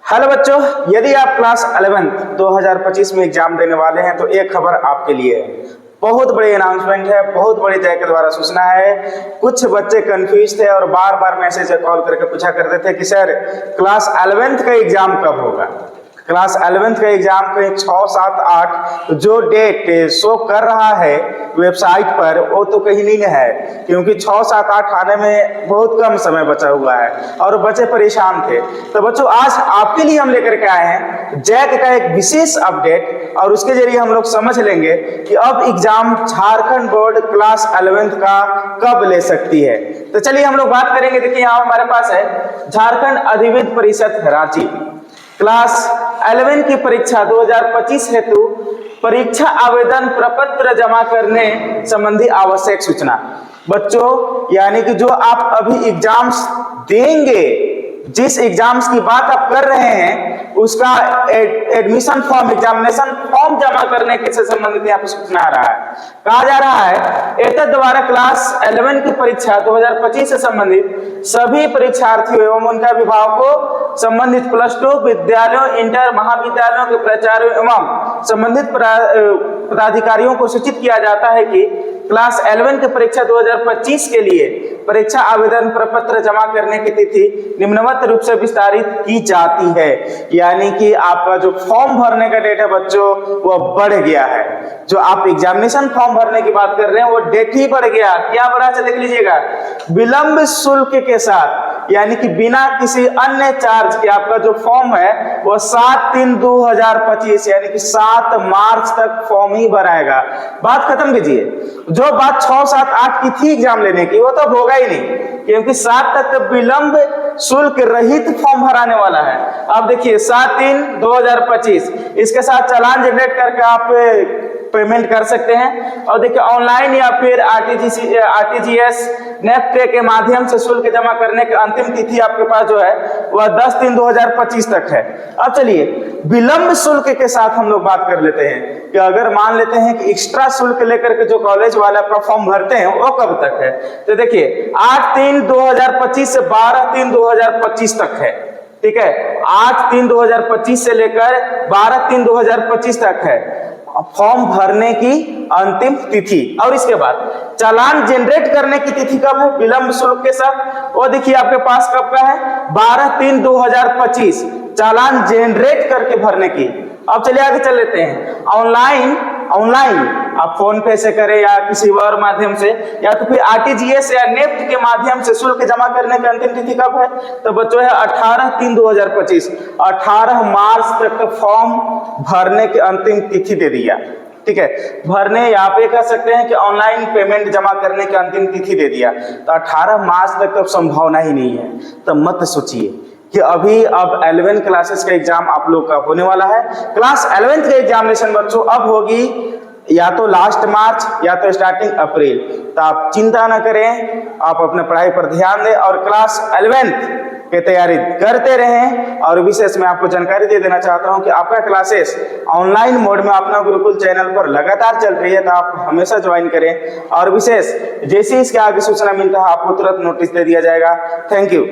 Hello बच्चों, यदि आप क्लास 11 2025 में एग्जाम देने वाले हैं तो एक खबर आपके लिए है। बहुत बड़ी अनाउंसमेंट है, बहुत बड़ी जय के द्वारा सूचना है। कुछ बच्चे कंफ्यूज थे और बार बार मैसेज या कॉल करके पूछा करते थे कि सर क्लास 11 का एग्जाम कब होगा। क्लास 11 का एग्जाम कहीं 6, 7, 8 जो डेट शो कर रहा है वेबसाइट पर वो तो कहीं नहीं है, क्योंकि 6, 7, 8 आने में बहुत कम समय बचा हुआ है और बच्चे परेशान थे। तो बच्चों आज आपके लिए हम लेकर के आए हैं जैक का एक विशेष अपडेट और उसके जरिए हम लोग समझ लेंगे कि अब एग्जाम झारखंड बोर्ड क्लास 11 का कब ले सकती है। तो चलिए हम लोग बात करेंगे। देखिए यहाँ हमारे पास है झारखंड अधिविद्य परिषद रांची क्लास 11 की परीक्षा 2025 हेतु परीक्षा आवेदन प्रपत्र जमा करने संबंधी आवश्यक सूचना। बच्चों यानी कि जो आप अभी एग्जाम्स देंगे, जिस एग्जाम्स की बात आप कर रहे हैं उसका एडमिशन फॉर्म, एग्जामिनेशन फॉर्म जमा करने के से संबंधित यहाँ पर सूचना आ रहा है। कहा जा रहा है एतद द्वारा क्लास 11 की परीक्षा 2025 से संबंधित सभी परीक्षार्थियों एवं उनका अभिभावकों, संबंधित +2 विद्यालयों, इंटर महाविद्यालयों के प्राचार्यों एवं संबंधित पदाधिकारियों को सूचित किया जाता है कि क्लास 11 की परीक्षा 2025 के लिए परीक्षा आवेदन प्रपत्र जमा करने की तिथि निम्नवत रूप से विस्तारित की जाती है। यानी कि आपका जो फॉर्म भरने का डेट है बच्चों वो बढ़ गया है। जो आप एग्जामिनेशन फॉर्म भरने की बात कर रहे हैं वो डेट ही बढ़ गया। क्या बढ़ा है देख लीजिएगा, विलंब शुल्क के साथ, यानी कि बिना किसी अन्य चार्ज के आपका जो फॉर्म है वो 7/3/2025 यानी कि 7 मार्च तक फॉर्म ही भराएगा। बात खत्म कीजिए। जो बात 6, 7, 8 की थी एग्जाम लेने की वो तो होगा ही नहीं, क्योंकि 7 तक तो विलंब शुल्क रहित फॉर्म भराने वाला है। अब देखिए 7/3/2025 इसके साथ चालान जनरेट करके आप पेमेंट कर सकते हैं। और देखिए ऑनलाइन या फिर आरटीजीएस नेफ्ट के माध्यम से शुल्क जमा करने की अंतिम तिथि आपके पास जो है वह 10/3/2025 तक है। अब चलिए विलंब शुल्क के साथ हम लोग बात कर लेते हैं कि अगर मान लेते हैं कि एक्स्ट्रा शुल्क लेकर के जो कॉलेज वाले अपना फॉर्म भरते हैं वो कब तक है। तो देखिए 8/3/2025 से 12/3/2025 तक है। ठीक है, 8/3/2025 से लेकर 12/3/2025 तक है फॉर्म भरने की अंतिम तिथि। और इसके बाद चालान जनरेट करने की तिथि कब है विलंब शुल्क के साथ, वो देखिए आपके पास कब का है 12/3/2025 चालान जनरेट करके भरने की। अब चलिए आगे चल लेते हैं। ऑनलाइन आप फोन पे से करें या किसी और माध्यम से या तो फिर आरटीजीएस या नेफ्ट के माध्यम से शुल्क जमा करने की अंतिम तिथि कब है, तो बच्चों है 18/3/2025। 18 मार्च तक फॉर्म भरने की अंतिम तिथि दे दिया। ठीक है, भरने यहाँ पे कह सकते हैं कि ऑनलाइन पेमेंट जमा करने की अंतिम तिथि दे दिया। तो 18 मार्च तक तो संभावना ही नहीं है। तो मत सोचिए कि अब 11 क्लासेस का एग्जाम आप लोग का होने वाला है। क्लास 11 का एग्जामिनेशन बच्चों अब होगी या तो लास्ट मार्च या तो स्टार्टिंग अप्रैल। तो आप चिंता न करें, आप अपने पढ़ाई पर ध्यान दें और क्लास 11 की तैयारी करते रहें। और विशेष मैं आपको जानकारी दे देना चाहता हूं कि आपका क्लासेस ऑनलाइन मोड में अपना गुरुकुल चैनल पर लगातार चल रही है, तो आप हमेशा ज्वाइन करें। और विशेष जैसे इसके आगे सूचना मिलता है आपको तुरंत नोटिस दे दिया जाएगा। Thank you.